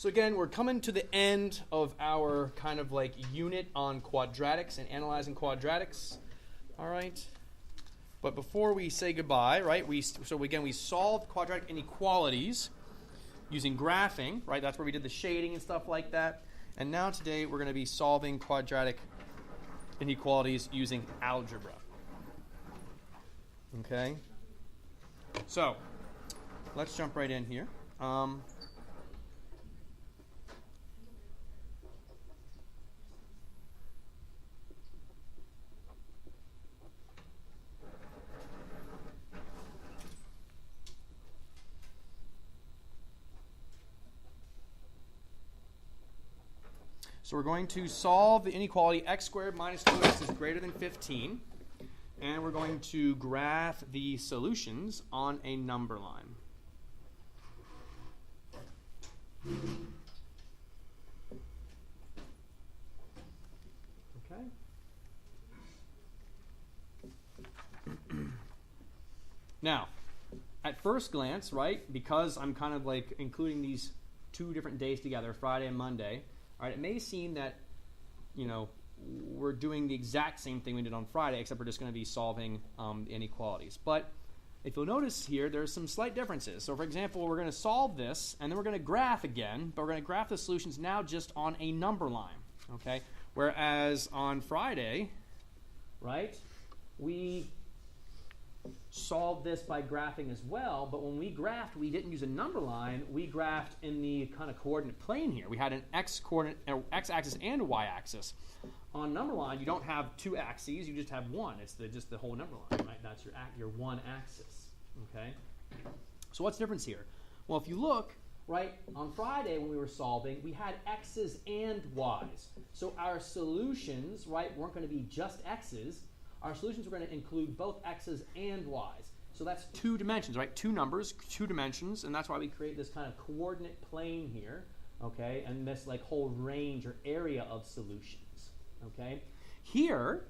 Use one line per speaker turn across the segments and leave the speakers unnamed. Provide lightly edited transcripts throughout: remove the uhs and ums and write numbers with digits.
So again, we're coming to the end of our kind of like unit on quadratics and analyzing quadratics. All right. But before we say goodbye, right, we solved quadratic inequalities using graphing, right? That's where we did the shading and stuff like that. And now today we're going to be solving quadratic inequalities using algebra. Okay? So, let's jump right in here. So we're going to solve the inequality x squared minus 2x is greater than 15. And we're going to graph the solutions on a number line. Okay. Now, at first glance, right, because I'm kind of like including these two different days together, Friday and Monday, all right, it may seem that, you know, we're doing the exact same thing we did on Friday, except we're just going to be solving the inequalities. But if you'll notice here, there's some slight differences. So, for example, we're going to solve this, and then we're going to graph again, but we're going to graph the solutions now just on a number line, okay? Whereas on Friday, right, we solved this by graphing as well, but when we graphed, we didn't use a number line. We graphed in the kind of coordinate plane here. We had an x-axis and a y-axis. On number line, you don't have two axes, you just have one. It's just the whole number line, right? That's your one axis, okay? So what's the difference here? Well, if you look, right, on Friday when we were solving, we had x's and y's. So our solutions, right, weren't going to be just x's. Our solutions were going to include both x's and y's. So that's two dimensions, right? Two numbers, two dimensions, and that's why we create this kind of coordinate plane here, okay? And this like whole range or area of solutions, okay? Here,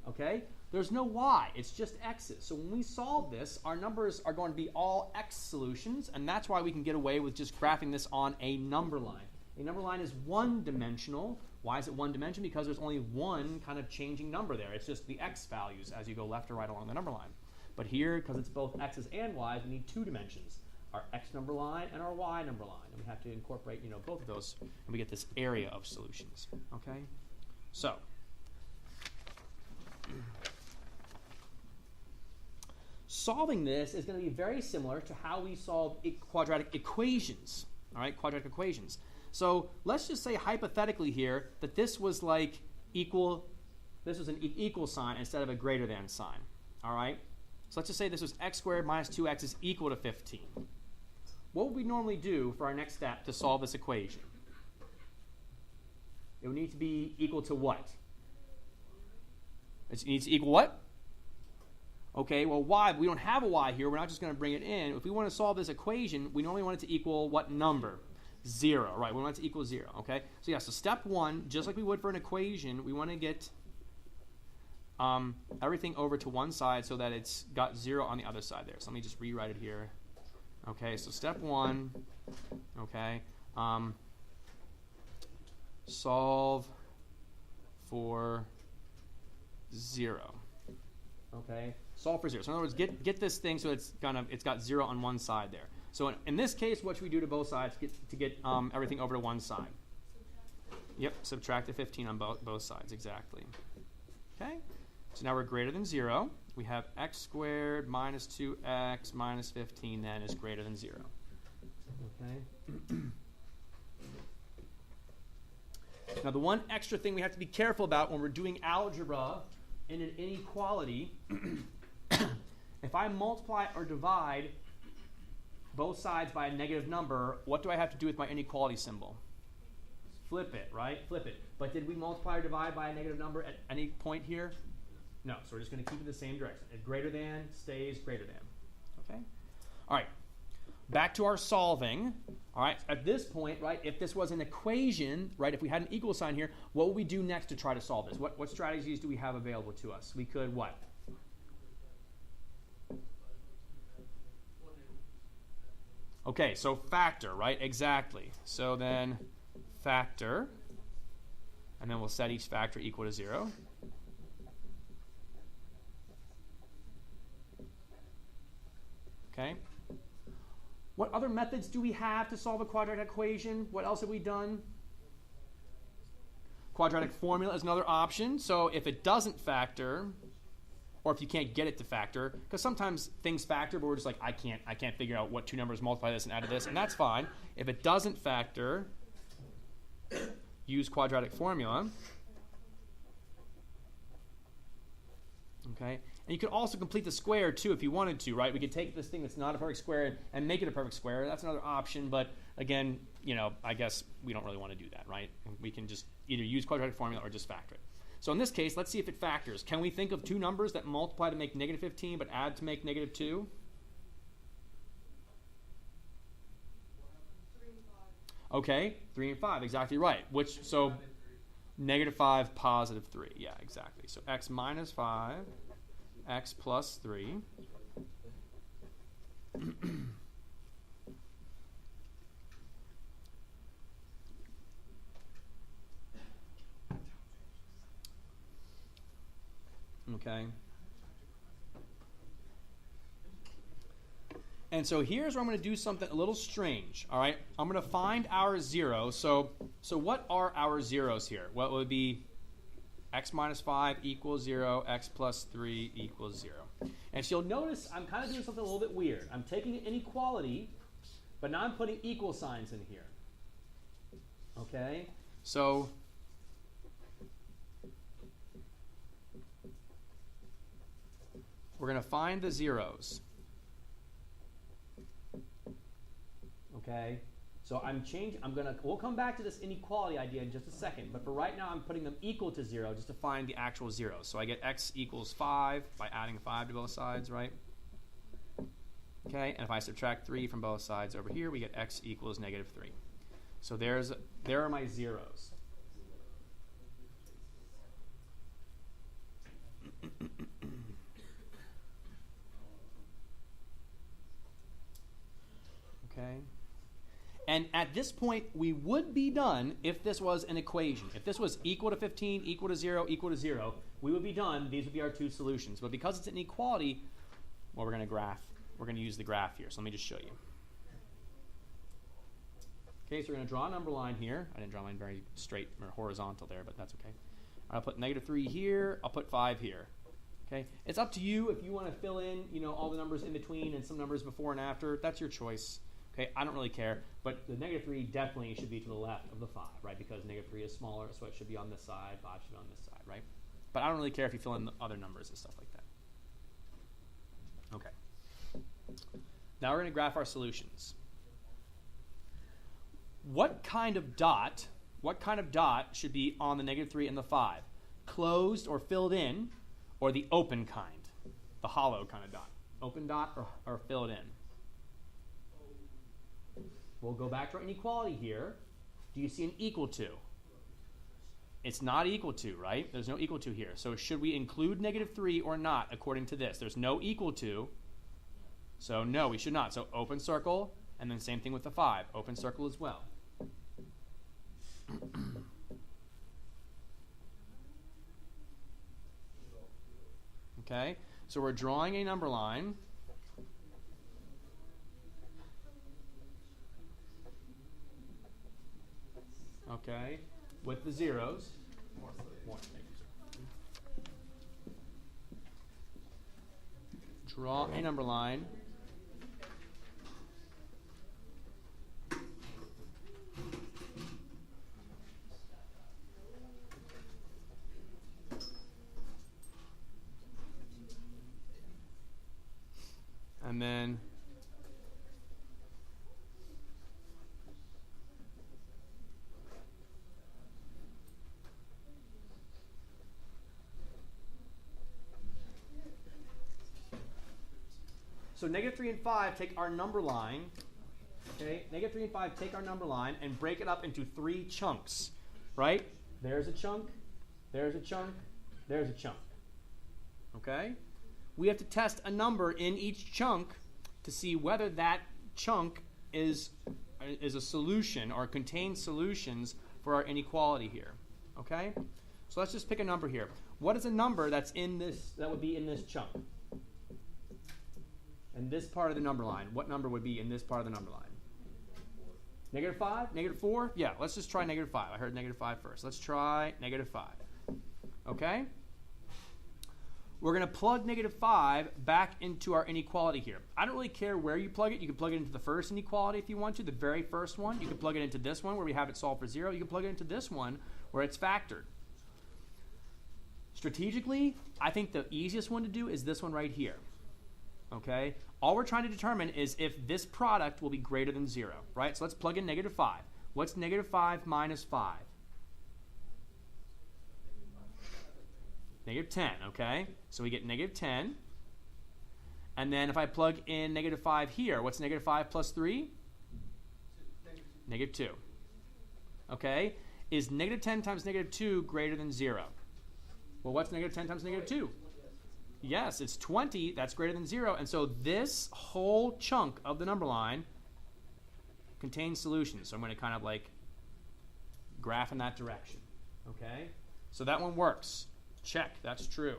okay, there's no y. It's just x's. So when we solve this, our numbers are going to be all x solutions, and that's why we can get away with just graphing this on a number line. A number line is one-dimensional. Why is it one dimension? Because there's only one kind of changing number there. It's just the x values as you go left or right along the number line. But here, because it's both x's and y's, we need two dimensions. Our x number line and our y number line. And we have to incorporate, you know, both of those, and we get this area of solutions. Okay? So, solving this is going to be very similar to how we solve quadratic equations. All right? Quadratic equations. So let's just say hypothetically here that this was like equal, this was an equal sign instead of a greater than sign. All right? So let's just say this was x squared minus 2x is equal to 15. What would we normally do for our next step to solve this equation? It would need to be equal to what? It needs to equal what? Okay, well, y, we don't have a y here. We're not just going to bring it in. If we want to solve this equation, we normally want it to equal what number? 0, right? We want it to equal 0, okay? So yeah, so step one, just like we would for an equation, we want to get everything over to one side so that it's got 0 on the other side there. So let me just rewrite it here. Okay, so step one, okay, solve for 0. Okay, solve for 0. So in other words, get this thing so it's got 0 on one side there. So in this case, what should we do to both sides to get everything over to one side? Yep, subtract the 15 on both sides, exactly. Okay, so now we're greater than 0. We have x squared minus 2x minus 15 then is greater than 0. Okay. Now the one extra thing we have to be careful about when we're doing algebra in an inequality, if I multiply or divide both sides by a negative number, what do I have to do with my inequality symbol? Flip it, right? Flip it. But did we multiply or divide by a negative number at any point here? No, so we're just going to keep it the same direction. If greater than stays greater than. Okay? All right. Back to our solving. All right. At this point, right, if this was an equation, right, if we had an equal sign here, what would we do next to try to solve this? What strategies do we have available to us? We could what? Okay, so factor, right? Exactly. So then factor, and then we'll set each factor equal to 0. Okay. What other methods do we have to solve a quadratic equation? What else have we done? Quadratic formula is another option. So if it doesn't factor, or if you can't get it to factor, because sometimes things factor, but we're just like, I can't figure out what two numbers multiply this and add to this, and that's fine. If it doesn't factor, use quadratic formula. Okay, and you could also complete the square too if you wanted to, right? We could take this thing that's not a perfect square and make it a perfect square. That's another option, but again, I guess we don't really want to do that, right? We can just either use quadratic formula or just factor it. So in this case, let's see if it factors. Can we think of two numbers that multiply to make negative 15 but add to make negative 2?
3 and 5.
Okay, 3 and 5, exactly right. So negative 5, positive 3. Yeah, exactly. So x minus 5, x plus 3. Okay. And so here's where I'm going to do something a little strange. All right, I'm going to find our 0. So what are our zeros here? What would be x minus 5 equals 0, x plus 3 equals 0. And so you'll notice I'm kind of doing something a little bit weird. I'm taking an inequality, but now I'm putting equal signs in here. Okay, so we're going to find the zeros. Okay, so we'll come back to this inequality idea in just a second, but for right now I'm putting them equal to 0 just to find the actual zeros. So I get x equals 5 by adding 5 to both sides, right? Okay, and if I subtract 3 from both sides over here, we get x equals negative 3. So there are my zeros. Okay. And at this point, we would be done if this was an equation. If this was equal to 15, equal to 0, equal to 0, we would be done. These would be our two solutions. But because it's an inequality, well, we're going to graph. We're going to use the graph here. So let me just show you. Okay, so we're going to draw a number line here. I didn't draw mine very straight or horizontal there, but that's okay. I'll put negative 3 here. I'll put 5 here. Okay, it's up to you if you want to fill in, all the numbers in between and some numbers before and after. That's your choice. Okay, I don't really care, but the negative 3 definitely should be to the left of the 5, right? Because negative 3 is smaller, so it should be on this side, 5 should be on this side, right? But I don't really care if you fill in the other numbers and stuff like that. Okay. Now we're going to graph our solutions. What kind of dot should be on the negative 3 and the 5? Closed or filled in, or the open kind, the hollow kind of dot? Open dot or filled in? We'll go back to our inequality here. Do you see an equal to? It's not equal to, right? There's no equal to here. So should we include negative 3 or not according to this? There's no equal to. So no, we should not. So open circle, and then same thing with the 5. Open circle as well. Okay, so we're drawing a number line. Okay, with the zeros. Draw a number line. And then so negative 3 and 5 take our number line. Okay, negative 3 and 5 take our number line and break it up into 3 chunks, right? There's a chunk, there's a chunk, there's a chunk. Okay? We have to test a number in each chunk to see whether that chunk is a solution or contains solutions for our inequality here. Okay? So let's just pick a number here. What is a number that's in this, that would be in this chunk? In this part of the number line. What number would be in this part of the number line? Negative 5? Negative 4? Yeah, let's just try negative 5. I heard negative 5 first. Let's try negative 5. Okay? We're going to plug negative 5 back into our inequality here. I don't really care where you plug it. You can plug it into the first inequality if you want to, the very first one. You can plug it into this one where we have it solved for 0. You can plug it into this one where it's factored. Strategically, I think the easiest one to do is this one right here. Okay? All we're trying to determine is if this product will be greater than 0, right? So let's plug in negative 5. What's negative 5 minus 5? Negative 10, okay? So we get negative 10. And then if I plug in negative 5 here, what's negative 5 plus 3? Negative 2. Okay? Is negative 10 times negative 2 greater than 0? Well, what's negative 10 times negative 2? Yes, it's 20. That's greater than 0. And so this whole chunk of the number line contains solutions. So I'm going to kind of like graph in that direction. Okay? So that one works. Check. That's true.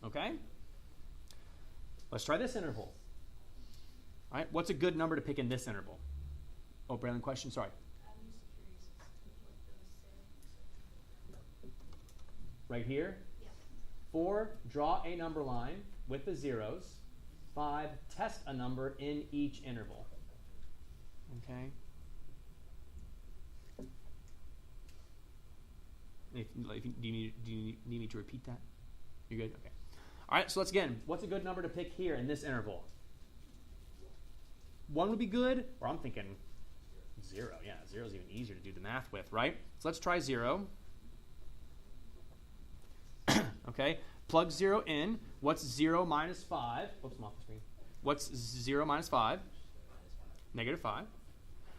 Okay? Let's try this interval. All right? What's a good number to pick in this interval? Oh, Braylon, question? Sorry. Right here? Yeah. 4, draw a number line with the zeros. 5, test a number in each interval. Okay? Do you need me to repeat that? You're good? Okay. All right, so let's again, what's a good number to pick here in this interval? 1 would be good, or I'm thinking 0. Yeah, 0 is even easier to do the math with, right? So let's try 0. Okay, plug 0 in. What's 0 minus 5? Oops, I'm off the screen. What's 0 minus 5? Negative 5.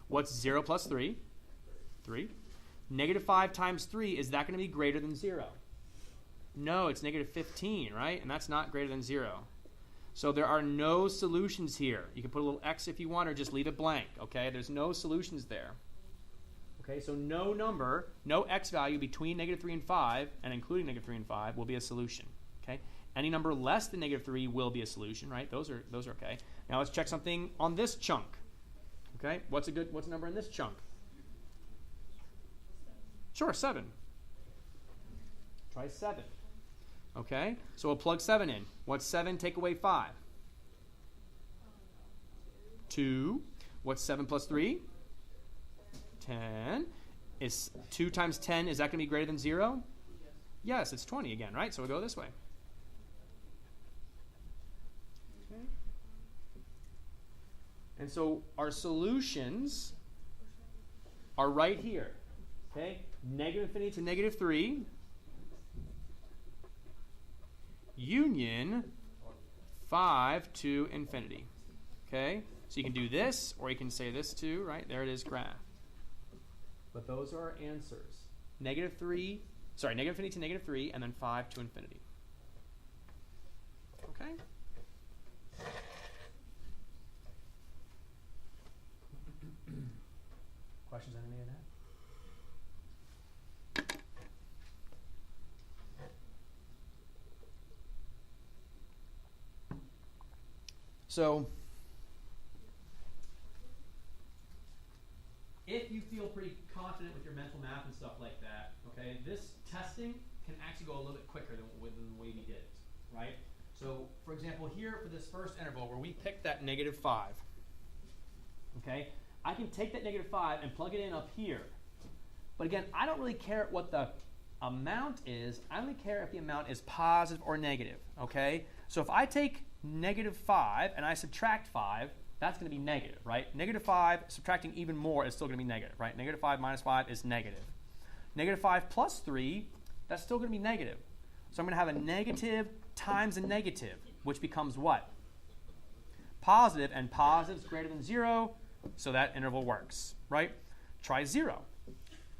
What's 0 plus 3? 3. Negative 5 times 3, is that going to be greater than 0? No, it's negative 15, right? And that's not greater than 0. So there are no solutions here. You can put a little X if you want, or just leave it blank, okay? There's no solutions there. Okay, so no number, no X value between negative 3 and 5, and including negative 3 and 5, will be a solution, okay? Any number less than negative 3 will be a solution, right? Those are okay. Now let's check something on this chunk, okay? What's a number in this chunk? Sure, 7. Try 7. Okay, so we'll plug 7 in. What's 7 take away 5? 2. What's 7 plus 3? 10. Is 2 times 10, is that going to be greater than 0? Yes, it's 20 again, right? So we'll go this way. Okay. And so our solutions are right here. Okay, negative infinity to negative 3. Union 5 to infinity. Okay, so you can do this, or you can say this too, right? There it is, graph. But those are our answers. Negative infinity to negative 3, and then 5 to infinity. Okay? Questions on any of that? So, if you feel pretty confident with your mental math and stuff like that, okay, this testing can actually go a little bit quicker than the way we did it, right? So, for example, here for this first interval where we picked that negative 5, okay, I can take that negative 5 and plug it in up here. But again, I don't really care what the amount is. I only care if the amount is positive or negative, okay? So if I take negative 5 and I subtract 5, that's going to be negative, right? Negative 5 subtracting even more is still going to be negative, right? Negative 5 minus 5 is negative. Negative 5 plus 3, that's still going to be negative. So I'm going to have a negative times a negative, which becomes what? Positive, and positive is greater than 0, so that interval works, right? Try 0.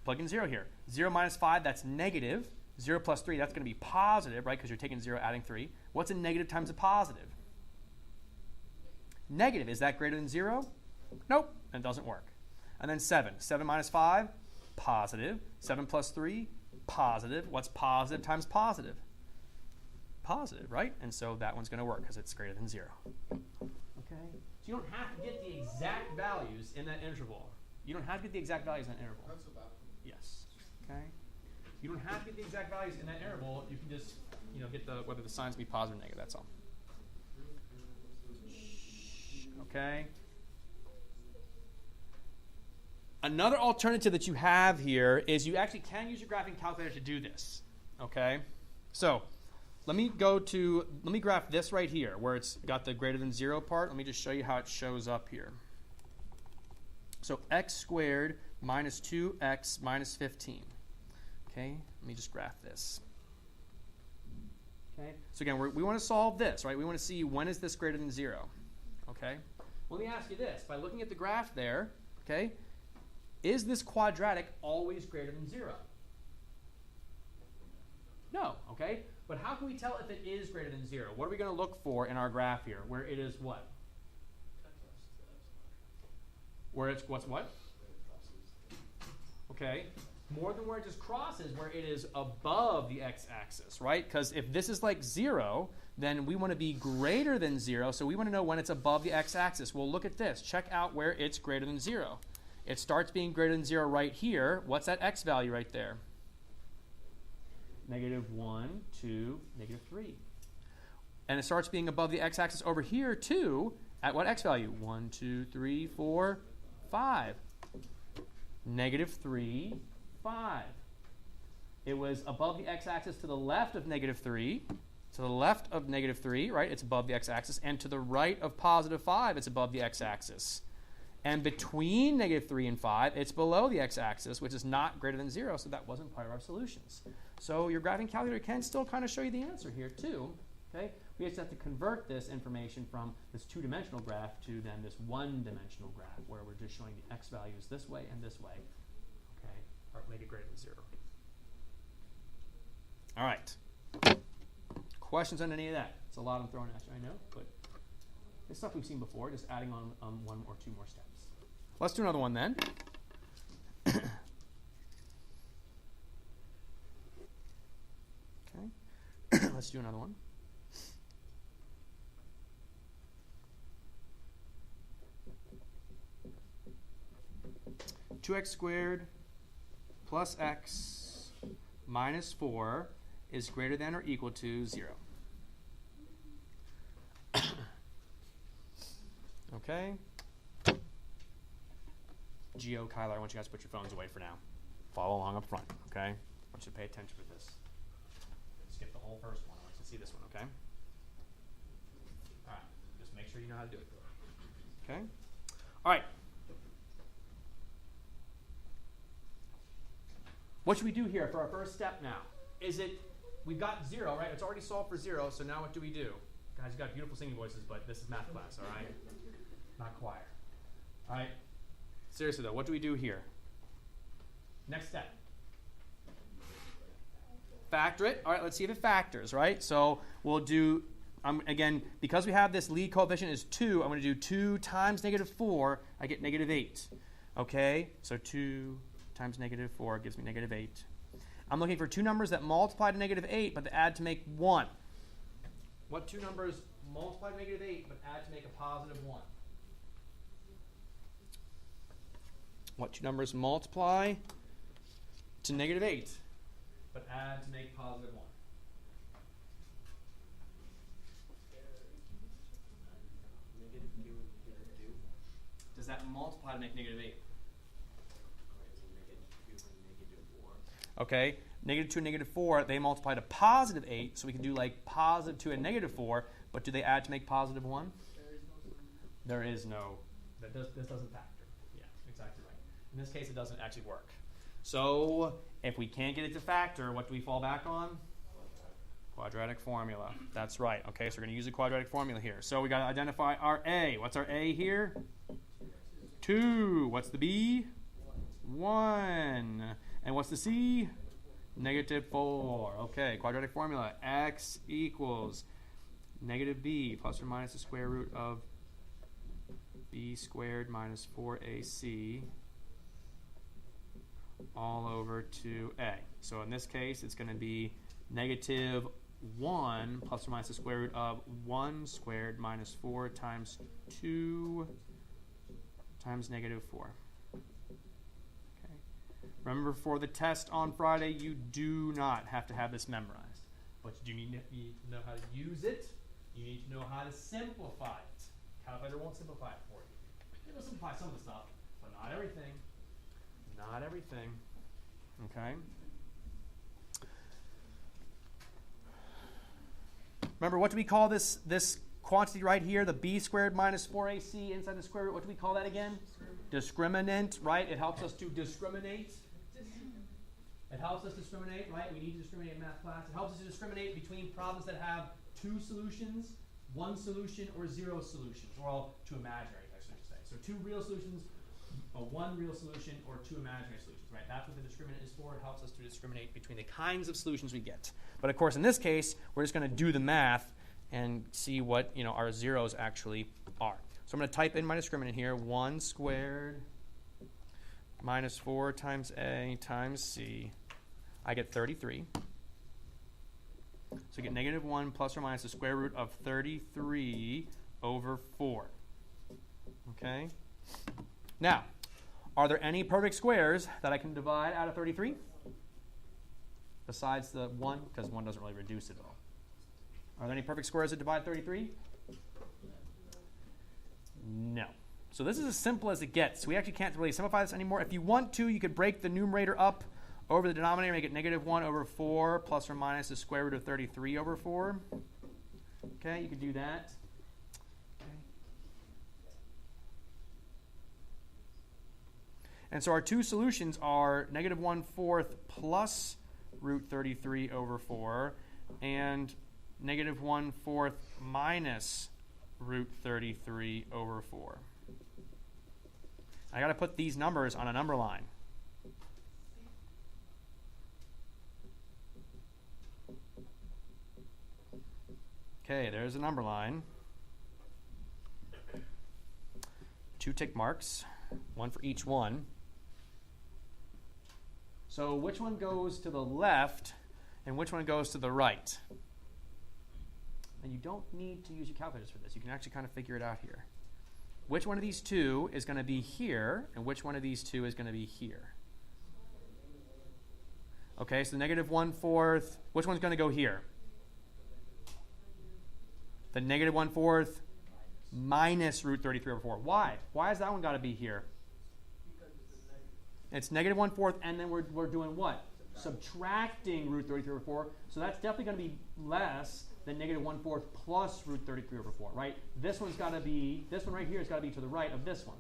Plug in 0 here. 0 minus 5, that's negative. 0 plus 3, that's going to be positive, right? Because you're taking 0, adding 3. What's a negative times a positive? Negative, is that greater than 0? Nope, it doesn't work. And then 7. 7 minus 5, positive. 7 plus 3, positive. What's positive times positive? Positive, right? And so that one's going to work because it's greater than 0. Okay? So you don't have to get the exact values in that interval. You don't have to get the exact values in that interval.
That's about.
Yes. Okay? You don't have to get the exact values in that interval. You can just, get whether the signs be positive or negative. That's all. Okay? Another alternative that you have here is you actually can use your graphing calculator to do this. Okay? So, let me graph this right here where it's got the greater than 0 part. Let me just show you how it shows up here. So x squared minus 2x minus 15. Okay, let me just graph this. Okay, so again, we want to solve this, right? We want to see when is this greater than 0. Okay, let me ask you this. By looking at the graph there, okay, is this quadratic always greater than 0? No, okay? But how can we tell if it is greater than 0? What are we going to look for in our graph here? Where it is what? Where it's what's what? Okay. More than where it just crosses, where it is above the x-axis, right? Because if this is like 0, then we want to be greater than 0, so we want to know when it's above the x-axis. Well, look at this. Check out where it's greater than 0. It starts being greater than 0 right here. What's that x value right there? -1, 2, -3. And it starts being above the x-axis over here, too, at what x value? 1, 2, 3, 4, 5. -3, 5. It was above the x-axis to the left of -3. To the left of -3, right? It's above the x-axis. And to the right of +5, it's above the x-axis. And between -3 and 5, it's below the x-axis, which is not greater than 0, so that wasn't part of our solutions. So your graphing calculator can still kind of show you the answer here, too. Okay? We just have to convert this information from this two-dimensional graph to then this one-dimensional graph, where we're just showing the x values this way and this way. Okay? Or make it greater than 0. All right. Questions on any of that? It's a lot I'm throwing at you, I know, but it's stuff we've seen before, just adding on one or two more steps. Let's do another one then. Okay. Let's do another one. (2x squared plus x minus 4 is greater than or equal to 0. Okay. Geo, Kyler, I want you guys to put your phones away for now. Follow along up front, okay? I want you to pay attention to this. Skip the whole first one. I want you to see this one, okay? All right. Just make sure you know how to do it. Okay? All right. What should we do here for our first step now? We've got 0, right? It's already solved for 0, so now what do we do? Guys, you got beautiful singing voices, but this is math class, all right? Not choir. All right? Seriously, though, what do we do here? Next step. Factor it. All right, let's see if it factors, right? So we'll do, again, because we have this lead coefficient is 2, I'm going to do 2 times -4. I get -8. Okay? So 2 times -4 gives me -8. I'm looking for two numbers that multiply to -8, but that add to make 1. What two numbers multiply to -8, but add to make a +1? What two numbers multiply to -8, but add to make +1? Does that multiply to make -8? Okay, -2 and -4, they multiply to +8, so we can do like +2 and -4, but do they add to make +1? There is no. This doesn't factor. Yeah, exactly right. In this case, it doesn't actually work. So if we can't get it to factor, what do we fall back on? Quadratic formula. That's right. Okay, so we're going to use the quadratic formula here. So we got to identify our A. What's our A here? 2. What's the B? 1. And what's the C? -4. Okay, quadratic formula. X equals -b plus or minus the square root of b squared minus 4ac all over 2a. So in this case, it's going to be negative 1 plus or minus the square root of 1 squared minus 4 times 2 times negative 4. Okay. Remember, for the test on Friday, you do not have to have this memorized. But you need to know how to use it. You need to know how to simplify it. Calculator won't simplify it for you. It'll simplify some of the stuff, but not everything. Not everything. Okay? Remember, what do we call this quantity right here, the b squared minus 4ac inside the square root? What do we call that again? Discriminant, right? It helps us to discriminate. It helps us discriminate, right? We need to discriminate in math class. It helps us to discriminate between problems that have 2 solutions, 1 solution, or 0 solutions. Well, 2 imaginary, I should say. So 2 real solutions, 1 real solution, or 2 imaginary solutions, right? That's what the discriminant is for. It helps us to discriminate between the kinds of solutions we get. But of course, in this case, we're just going to do the math and see what our zeros actually are. So I'm going to type in my discriminant here, 1 squared minus 4 times a times c. I get 33. So I get negative 1 plus or minus the square root of 33 over 4. Okay? Now, are there any perfect squares that I can divide out of 33? Besides the 1, because 1 doesn't really reduce it at all. Are there any perfect squares that divide 33? No. So this is as simple as it gets. We actually can't really simplify this anymore. If you want to, you could break the numerator up over the denominator, make it negative 1 over 4 plus or minus the square root of 33 over 4. Okay, you could do that. Okay. And so our 2 solutions are negative 1/4 plus root 33 over 4 and negative 1/4 minus root 33 over 4. I got to put these numbers on a number line. Okay, there's a number line. 2 tick marks, 1 for each one. So which one goes to the left and which one goes to the right? And you don't need to use your calculators for this. You can actually kind of figure it out here. Which one of these 2 is going to be here, and which one of these 2 is going to be here? Okay, so negative 1/4, which one's going to go here? The negative 1/4 minus root 33 over 4. Why? Why has that one got to be here? It's negative 1/4, and then we're doing what? Subtracting root 33 over 4. So that's definitely going to be less than negative 1/4 plus root 33 over 4, right? This one's got to be, this one right here has got to be to the right of this one.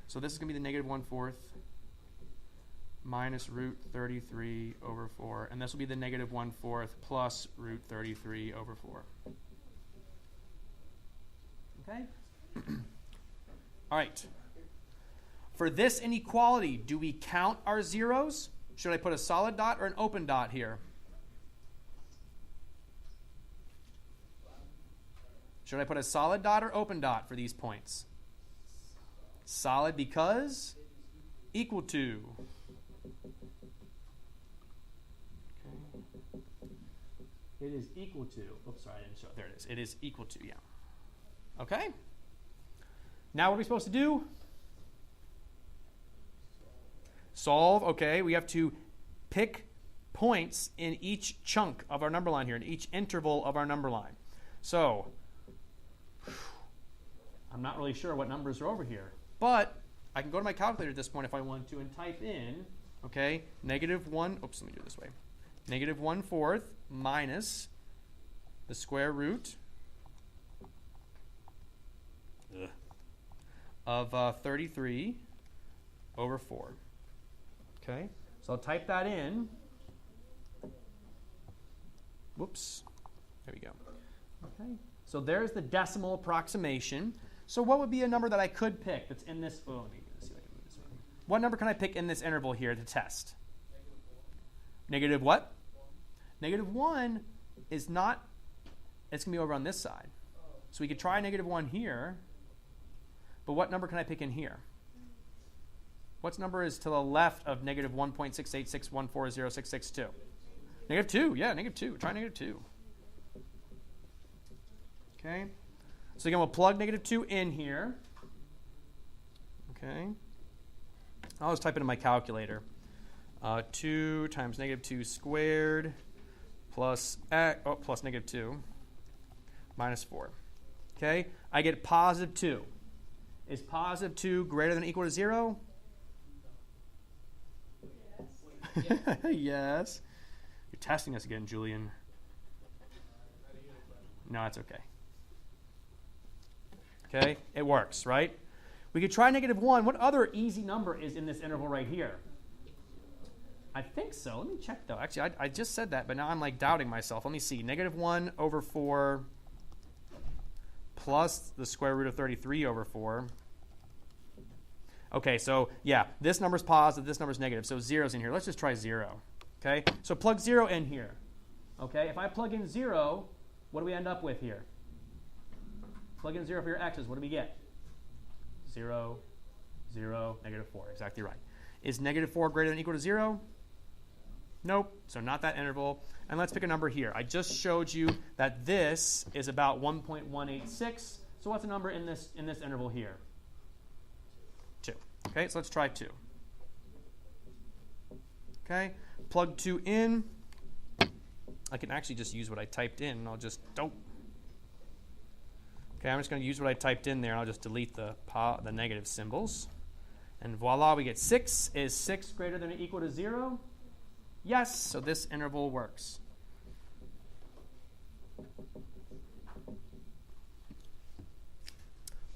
So this is going to be the negative 1/4 minus root 33 over 4. And this will be the negative 1/4 plus root 33 over 4. Okay? All right. For this inequality, do we count our zeros? Should I put a solid dot or an open dot here? Should I put a solid dot or open dot for these points? Solid because equal to. Okay. It is equal to. Oops, sorry, I didn't show it. There it is. It is equal to, yeah. Okay. Now what are we supposed to do? Solve. Okay, we have to pick points in each chunk of our number line here, in each interval of our number line. So, I'm not really sure what numbers are over here, but I can go to my calculator at this point if I want to and type in, okay, negative 1, oops, let me do it this way. Negative 1/4 minus the square root of 33 over 4. Okay, so I'll type that in. Whoops, there we go. Okay, so there's the decimal approximation. So what would be a number that I could pick that's in this? Oh, let me see if I can move this one. What number can I pick in this interval here to test? Negative what? 1. Negative 1 is not. It's going to be over on this side. So we could try negative 1 here. But what number can I pick in here? What number is to the left of negative 1.686140662? Negative 2. Yeah, negative 2. Try negative 2. Okay. So again, we'll plug negative 2 in here. Okay. I'll just type it in my calculator. 2 times negative 2 squared plus negative 2 minus 4. Okay. I get positive 2. Is positive 2 greater than or equal to 0? Yes. Yes. You're testing us again, Julian. No, it's okay. Okay, it works, right? We could try negative 1. What other easy number is in this interval right here? I think so. Let me check, though. Actually, I just said that, but now I'm like doubting myself. Let me see. Negative 1 over 4 plus the square root of 33 over 4. Okay, so yeah, this number's positive, this number's negative, so 0's in here. Let's just try 0. Okay, so plug 0 in here. Okay, if I plug in 0, what do we end up with here? Plug in 0 for your x's, what do we get? 0, 0, negative 4, exactly right. Is negative 4 greater than or equal to 0? Nope, so not that interval. And let's pick a number here. I just showed you that this is about 1.186. So what's a number in this interval here? 2. Okay, so let's try 2. Okay, plug 2 in. I can actually just use what I typed in, and I'll just Okay, I'm just going to use what I typed in there, and I'll just delete the negative symbols. And voila, we get 6. Is 6 greater than or equal to 0? Yes, so this interval works.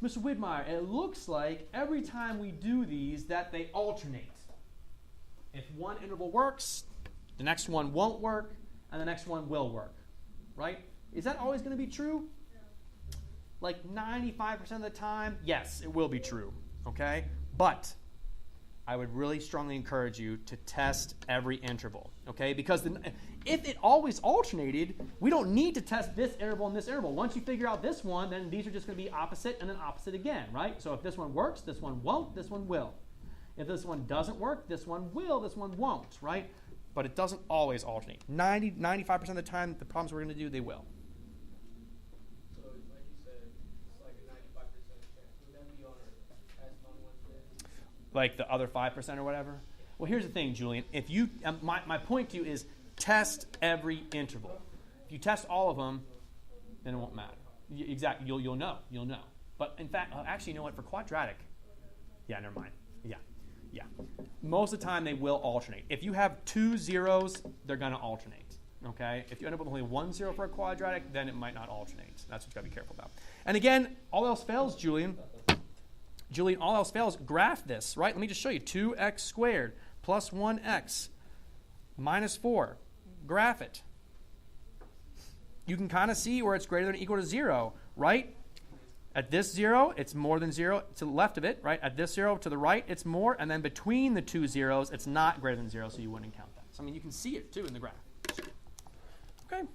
Mr. Widmeyer, it looks like every time we do these that they alternate. If one interval works, the next one won't work, and the next one will work, right? Is that always going to be true? Like 95% of the time, yes, it will be true, okay? But I would really strongly encourage you to test every interval, okay? Because if it always alternated, we don't need to test this interval and this interval. Once you figure out this one, then these are just going to be opposite and then opposite again, right? So if this one works, this one won't, this one will. If this one doesn't work, this one will, this one won't, right? But it doesn't always alternate. 95% of the time, the problems we're going to do, they will.
So like you said, it's like a 95% chance. Would that be on our test on Wednesday?
Like the other 5% or whatever? Well, here's the thing, Julian. If you, my point to you is test every interval. If you test all of them, then it won't matter. Exactly. You'll know. You'll know. But in fact, actually, you know what? For quadratic, yeah, never mind. Yeah. Most of the time, they will alternate. If you have 2 zeros, they're going to alternate. Okay? If you end up with only 1 0 for a quadratic, then it might not alternate. That's what you got to be careful about. And again, all else fails, Julian, all else fails, graph this, right? Let me just show you. 2x squared plus 1x minus 4. Graph it. You can kind of see where it's greater than or equal to 0, right? At this 0, it's more than 0 to the left of it, right? At this 0 to the right, it's more. And then between the 2 zeros, it's not greater than 0, so you wouldn't count that. So, I mean, you can see it, too, in the graph. Okay?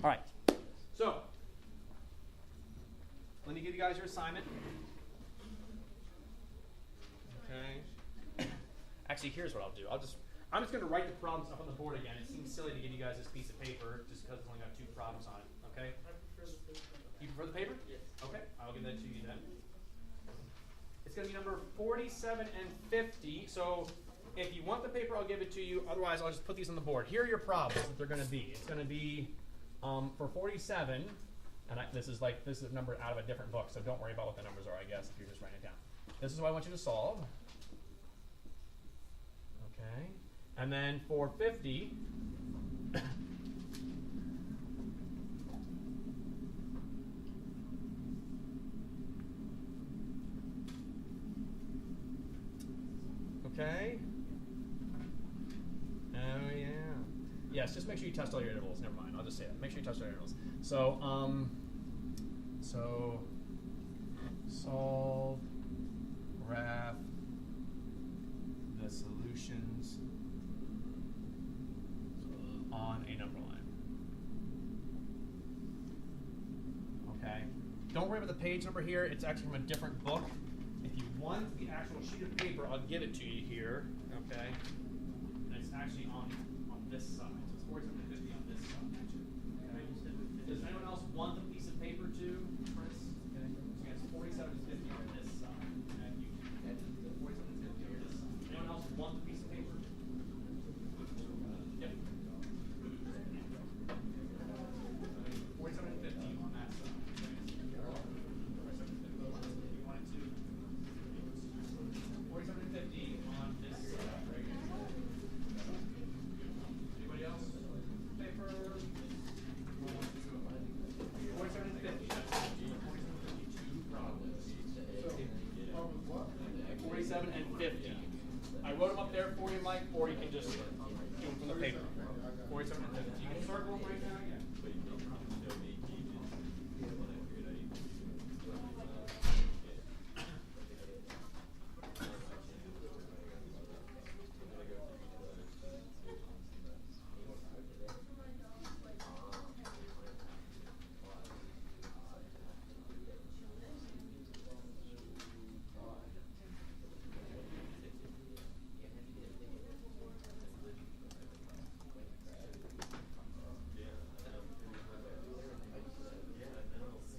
All right. So, let me give you guys your assignment. Okay. Actually, here's what I'll do. I'm just going to write the problems up on the board again. It seems silly to give you guys this piece of paper just because it's only got 2 problems on it. Okay? You prefer the paper? Yes. Okay, I'll give that to you then. It's going to be number 47 and 50. So if you want the paper, I'll give it to you. Otherwise, I'll just put these on the board. Here are your problems that they're going to be. It's going to be for 47, and this is a number out of a different book, so don't worry about what the numbers are, I guess, if you're just writing it down. This is what I want you to solve. Okay. And then for 50, okay. Oh, yeah. Yes, just make sure you test all your intervals. Never mind, I'll just say it. Make sure you test all your intervals. So, solve, graph the solutions on a number line. Okay. Don't worry about the page number here. It's actually from a different book. If want the actual sheet of paper, I'll give it to you here, okay? And it's actually on this side. So it's 4750 on this side. Okay? Does anyone else want the